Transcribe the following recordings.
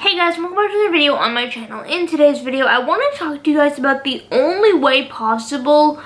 Hey guys, welcome back to another video on my channel. In today's video, I want to talk to you guys about the only way possible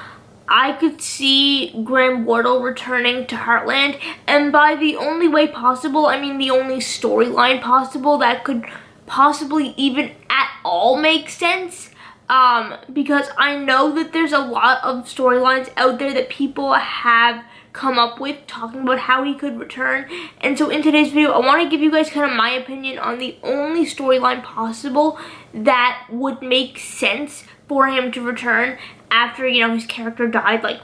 I could see Graham Wardle returning to Heartland. And by the only way possible, I mean the only storyline possible that could possibly even at all make sense. Because I know that there's a lot of storylines out there that people have come up with talking about how he could return. And so in today's video, I want to give you guys kind of my opinion on the only storyline possible that would make sense for him to return after, his character died like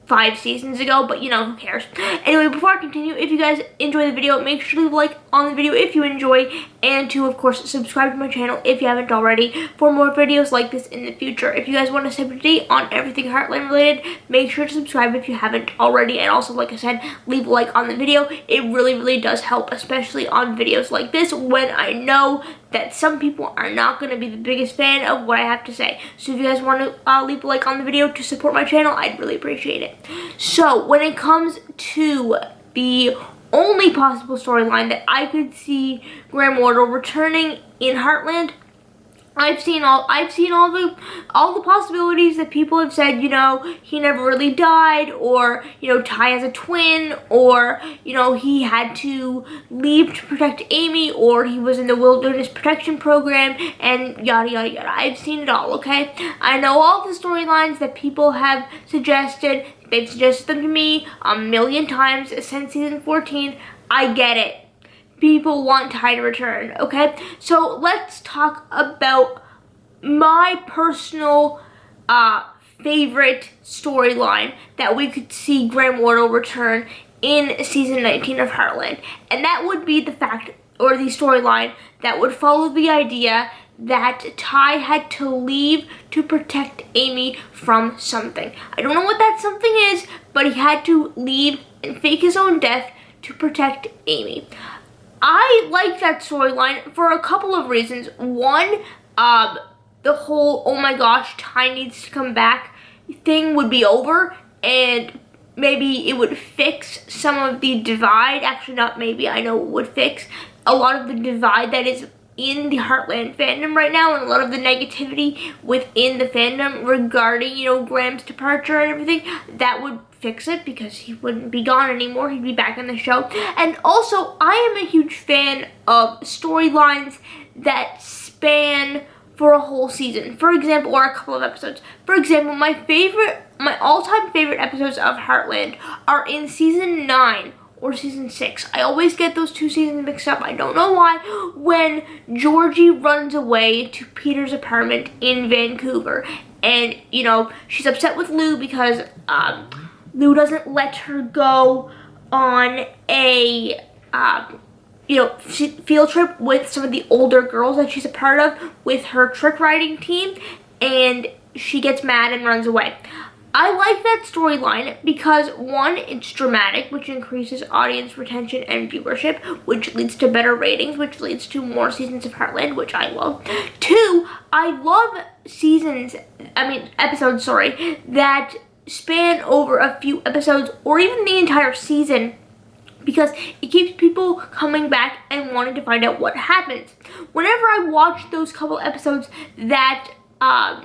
5 seasons ago, but who cares. Anyway, before I continue, if you guys enjoy the video, make sure to leave a like on the video if you enjoy, and to of course subscribe to my channel if you haven't already for more videos like this in the future. If you guys want to stay up to date on everything Heartland related, make sure to subscribe if you haven't already, and also, like I said, leave a like on the video. It really does help, especially on videos like this when I know that some people are not going to be the biggest fan of what I have to say. So if you guys want to leave a like on the video to support my channel, I'd really appreciate it. So when it comes to the only possible storyline that I could see Graham Wardle returning in Heartland, I've seen all the possibilities that people have said, he never really died, or, Ty has a twin, or, he had to leave to protect Amy, or he was in the wilderness protection program, and yada yada yada. I've seen it all, okay? I know all the storylines that people have suggested. They've suggested them to me a million times since season 14. I get it. People want Ty to return, okay? So let's talk about my personal favorite storyline that we could see Graham Wardle return in season 19 of Heartland. And that would be the fact, or the storyline, that would follow the idea that Ty had to leave to protect Amy from something. I don't know what that something is, but he had to leave and fake his own death to protect Amy. I like that storyline for a couple of reasons. One, the whole, oh my gosh, Ty needs to come back thing would be over, and maybe it would fix some of the divide. Actually, not maybe, I know it would fix a lot of the divide that is in the Heartland fandom right now, and a lot of the negativity within the fandom regarding, Graham's departure and everything. That would fix it because he wouldn't be gone anymore. He'd be back on the show. And also, I am a huge fan of storylines that span for a whole season, for example, or a couple of episodes. For example, my all-time favorite episodes of Heartland are in season 9 or season 6. I always get those two seasons mixed up. I don't know why. When Georgie runs away to Peter's apartment in Vancouver, and she's upset with Lou because Lou doesn't let her go on a field trip with some of the older girls that she's a part of with her trick riding team, and she gets mad and runs away. I like that storyline because, one, it's dramatic, which increases audience retention and viewership, which leads to better ratings, which leads to more seasons of Heartland, which I love. 2, I love episodes, that span over a few episodes or even the entire season, because it keeps people coming back and wanting to find out what happens. Whenever I watch those couple episodes that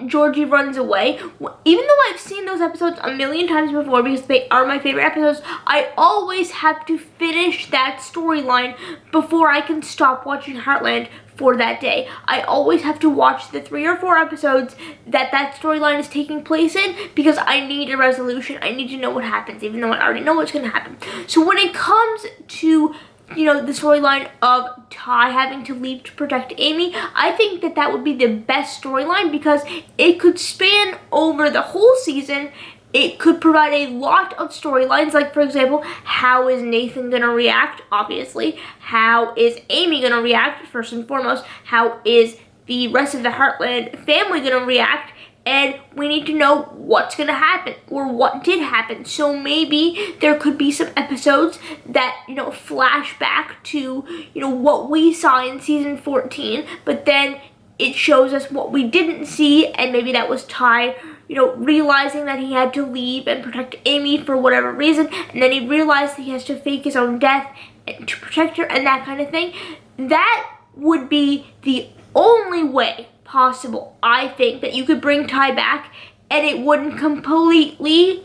Georgie runs away, even though I've seen those episodes a million times before because they are my favorite episodes, I always have to finish that storyline before I can stop watching Heartland for that day. I always have to watch the 3 or 4 episodes that storyline is taking place in, because I need a resolution. I need to know what happens, even though I already know what's going to happen. So when it comes to the storyline of Ty having to leave to protect Amy, I think that would be the best storyline because it could span over the whole season. It could provide a lot of storylines, like, for example, how is Nathan going to react, obviously? How is Amy going to react, first and foremost? How is the rest of the Heartland family going to react? And we need to know what's going to happen, or what did happen. So maybe there could be some episodes that, flash back to, what we saw in season 14, but then it shows us what we didn't see, and maybe that was Ty, realizing that he had to leave and protect Amy for whatever reason, and then he realized he has to fake his own death to protect her, and that kind of thing. That would be the only way possible, I think, that you could bring Ty back and it wouldn't completely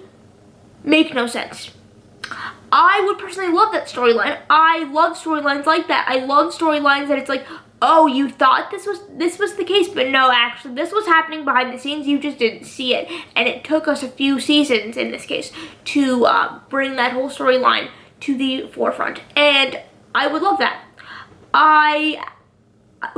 make no sense. I would personally love that storyline. I love storylines like that. I love storylines that it's like, oh, you thought this was the case, but no, actually, this was happening behind the scenes. You just didn't see it, and it took us a few seasons, in this case, to bring that whole storyline to the forefront, and I would love that.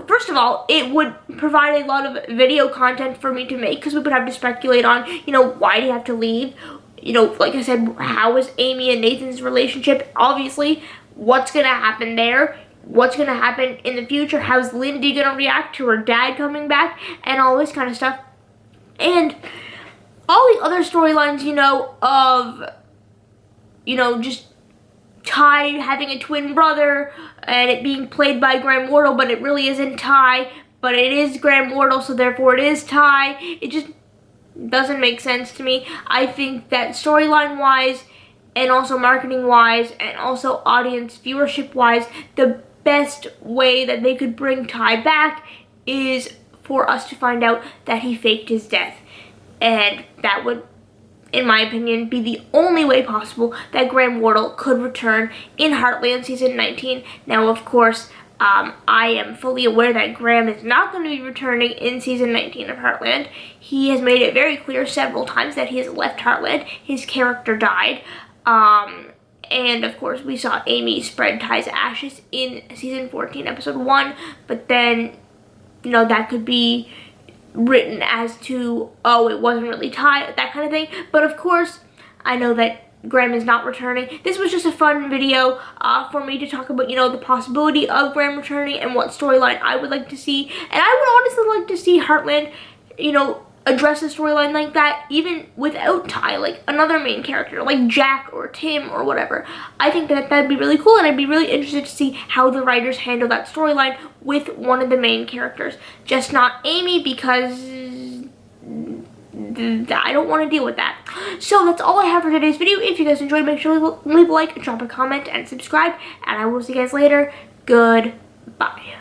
First of all, it would provide a lot of video content for me to make, because we would have to speculate on, you know, why do you have to leave? You know, like I said, how is Amy and Nathan's relationship? Obviously, what's going to happen there? What's going to happen in the future? How's Lyndy going to react to her dad coming back? And all this kind of stuff. And all the other storylines, you know, of, you know, just Ty having a twin brother and it being played by Graham Wardle, but it really isn't Ty, but it is Graham Wardle, so therefore it is Ty. It just doesn't make sense to me. I think that storyline-wise and also marketing-wise and also audience viewership-wise, the best way that they could bring Ty back is for us to find out that he faked his death. And that would, in my opinion, be the only way possible that Graham Wardle could return in Heartland Season 19. Now, of course, I am fully aware that Graham is not going to be returning in Season 19 of Heartland. He has made it very clear several times that he has left Heartland. His character died. And, of course, we saw Amy spread Ty's ashes in Season 14, Episode 1. But then, you know, that could be written as to, oh, it wasn't really Ty, that kind of thing. But, of course, I know that Graham is not returning. This was just a fun video for me to talk about, you know, the possibility of Graham returning and what storyline I would like to see. And I would honestly like to see Heartland, you know, address a storyline like that, even without Ty, like another main character, like Jack or Tim or whatever. I think that that'd be really cool, and I'd be really interested to see how the writers handle that storyline with one of the main characters. Just not Amy, because I don't want to deal with that. So that's all I have for today's video. If you guys enjoyed, make sure to leave a like, drop a comment, and subscribe, and I will see you guys later. Goodbye.